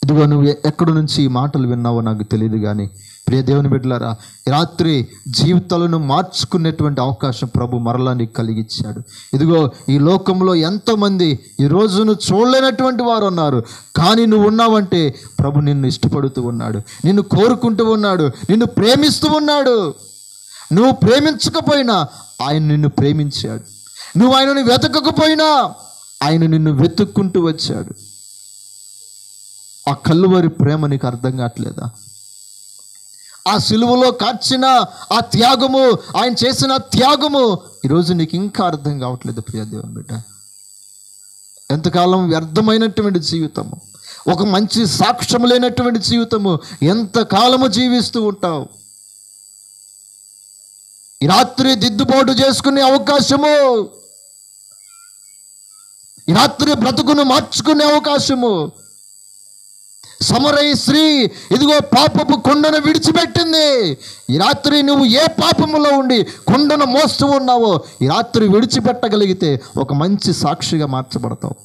ఇదిగో నువ్వు ఎక్కడి నుంచి ఈ మాటలు విన్నావో నాకు తెలియదు, కానీ ప్రియ దేవుని బిడ్డలారా, రాత్రి జీవితాలను మార్చుకునేటువంటి అవకాశం ప్రభు మరలా నీకు కలిగించాడు. ఇదిగో ఈ లోకంలో ఎంతోమంది ఈ రోజును చూడలేనటువంటి వారు ఉన్నారు. కానీ నువ్వు ఉన్నావంటే ప్రభు నిన్ను ఇష్టపడుతూ ఉన్నాడు, నిన్ను కోరుకుంటూ ఉన్నాడు, నిన్ను ప్రేమిస్తూ ఉన్నాడు. నువ్వు ప్రేమించకపోయినా ఆయన నిన్ను ప్రేమించాడు. నువ్వు ఆయనను వెతకకపోయినా ఆయన నిన్ను వెతుక్కుంటూ వచ్చాడు. ఆ కల్లువరి ప్రేమ నీకు అర్థం కావట్లేదా? ఆ సిలువలో కార్చిన ఆ త్యాగము, ఆయన చేసిన త్యాగము ఈరోజు నీకు ఇంకా అర్థం కావట్లేదు ప్రియ దేవుని బిడ్డ. ఎంతకాలం వ్యర్థమైనటువంటి జీవితము, ఒక మంచి సాక్ష్యం లేనటువంటి జీవితము ఎంతకాలము జీవిస్తూ ఉంటావు? ఈ రాత్రి దిద్దుబాటు చేసుకునే అవకాశము, ఈ రాత్రి బ్రతుకును మార్చుకునే అవకాశము. సమరయ స్త్రీ ఇదిగో పాపపు కుండను విడిచిపెట్టింది. ఈ రాత్రి నువ్వు ఏ పాపములో ఉండి కుండను మోస్తూ ఉన్నావో ఈ రాత్రి విడిచిపెట్టగలిగితే ఒక మంచి సాక్షిగా మార్చబడతావు.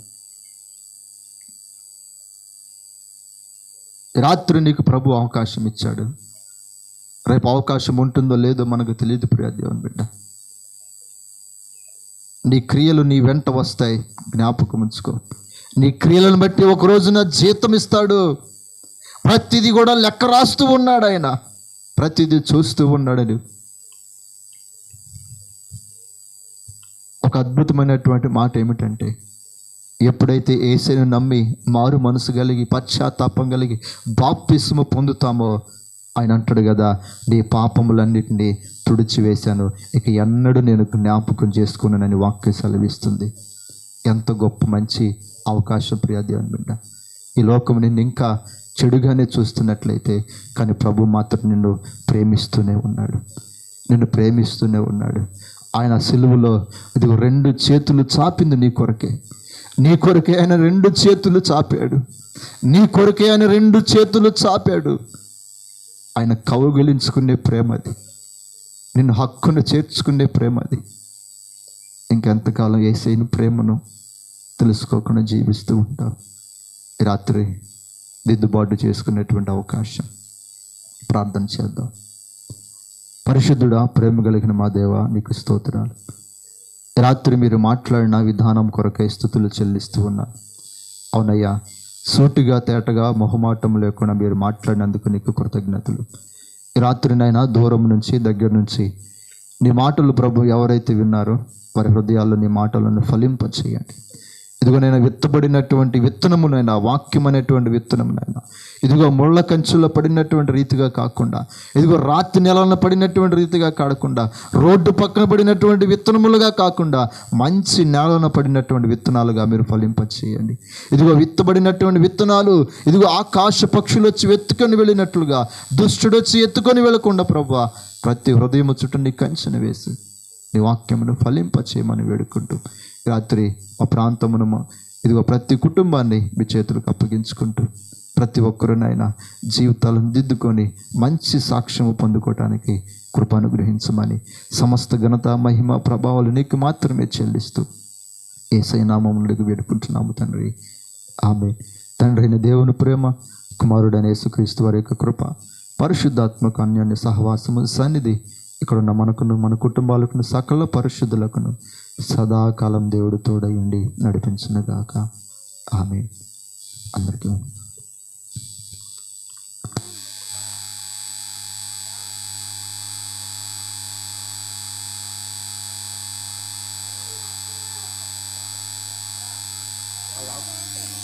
రాత్రి నీకు ప్రభు అవకాశం ఇచ్చాడు. రేపు అవకాశం ఉంటుందో లేదో మనకు తెలియదు ప్రియ దేవుని బిడ్డ. నీ క్రియలు నీ వెంట వస్తాయి, జ్ఞాపకం ఉంచుకో. నీ క్రియలను బట్టి ఒక రోజున జీతం ఇస్తాడు. ప్రతిదీ కూడా లెక్క రాస్తూ ఉన్నాడు ఆయన, ప్రతిదీ చూస్తూ ఉన్నాడని. ఒక అద్భుతమైనటువంటి మాట ఏమిటంటే, ఎప్పుడైతే యేసుని నమ్మి మారు మనసు కలిగి పశ్చాత్తాపం కలిగి బాప్తిస్మ పొందుతామో ఆయన అంటాడు కదా, నీ పాపములన్నిటినీ తుడిచివేశాను, ఇక ఎన్నడూ నేను జ్ఞాపకం చేసుకున్నానని వాక్యం సెలవిస్తుంది. ఎంత గొప్ప మంచి అవకాశం ప్రియ దేవుని బిడ్డ. ఈ లోకం నిన్ను ఇంకా చెడుగానే చూస్తున్నట్లయితే, కానీ ప్రభు మాత్రం నిన్ను ప్రేమిస్తూనే ఉన్నాడు, నిన్ను ప్రేమిస్తూనే ఉన్నాడు. ఆయన సిలువలో ఇదిగో 2 చేతులు చాపింది నీ కొరకే. నీ కొరకే ఆయన 2 చేతులు చాపాడు. నీ కొరకే ఆయన 2 చేతులు చాపాడు. ఆయన కౌగిలించుకునే ప్రేమ అది, నిన్ను హక్కును చేర్చుకునే ప్రేమ అది. ఇంకెంతకాలం యేసయ్యను ప్రేమను తెలుసుకోకుండా జీవిస్తూ ఉంటావు. ఈ రాత్రి దిద్దుబాటు చేసుకునేటువంటి అవకాశం. ప్రార్థన చేద్దాం. పరిశుద్ధుడా, ప్రేమ కలిగిన మా దేవా, నీకు స్తోత్రాలు. రాత్రి మీరు మాట్లాడిన విధానం కొరకై స్తుతులు చెల్లిస్తూ ఉన్నాను. అవునయ్యా, సూటిగా తేటగా మొహమాటం లేకుండా మీరు మాట్లాడినందుకు నీకు కృతజ్ఞతలు. ఈ రాత్రినైనా దూరం నుంచి దగ్గర నుంచి నీ మాటలు ప్రభు ఎవరైతే విన్నారో వారి హృదయాల్లో నీ మాటలను ఫలింపచేయండి. ఇదిగో నేను విత్తబడినటువంటి విత్తనమునైనా, వాక్యం అనేటువంటి విత్తనమునైనా ఇదిగో ముళ్ళ కంచుల్లో పడినటువంటి రీతిగా కాకుండా, ఇదిగో రాతి నెలన పడినటువంటి రీతిగా కాకుండా, రోడ్డు పక్కన పడినటువంటి విత్తనములుగా కాకుండా మంచి నేలన పడినటువంటి విత్తనాలుగా మీరు ఫలింపచేయండి. ఇదిగో విత్తబడినటువంటి విత్తనాలు ఇదిగో ఆకాశ పక్షులు వచ్చి ఎత్తుకొని వెళ్ళినట్లుగా, దుష్టుడు వచ్చి ఎత్తుకొని వెళ్ళకుండా ప్రభువా ప్రతి హృదయము చుట్టూ నీ కంచెను వేసి నీ వాక్యమును ఫలింపచేయమని వేడుకుంటూ రాత్రి మా ప్రాంతమును ఇదిగో ప్రతి కుటుంబాన్ని మీ చేతులకు అప్పగించుకుంటూ ప్రతి ఒక్కరినైనా జీవితాలను దిద్దుకొని మంచి సాక్ష్యము పొందుకోవటానికి కృప అనుగ్రహించమని సమస్త ఘనత మహిమ ప్రభావాలు నీకు మాత్రమే చెల్లిస్తూ యేసయ్య నామములో వేడుకుంటున్నాము తండ్రి. ఆమేన్. తండ్రి అయిన దేవుని ప్రేమ, కుమారుడైన యేసుక్రీస్తు వారి యొక్క కృప, పరిశుద్ధాత్మక అన్యోన్య సహవాసము సన్నిధి ఇక్కడున్న మనకును మన కుటుంబాలకును సకల పరిశుద్ధులకును సదాకాలం దేవుడు తోడై ఉండి నడిపించునుగాక. ఆమేన్. అందరికీ Wow.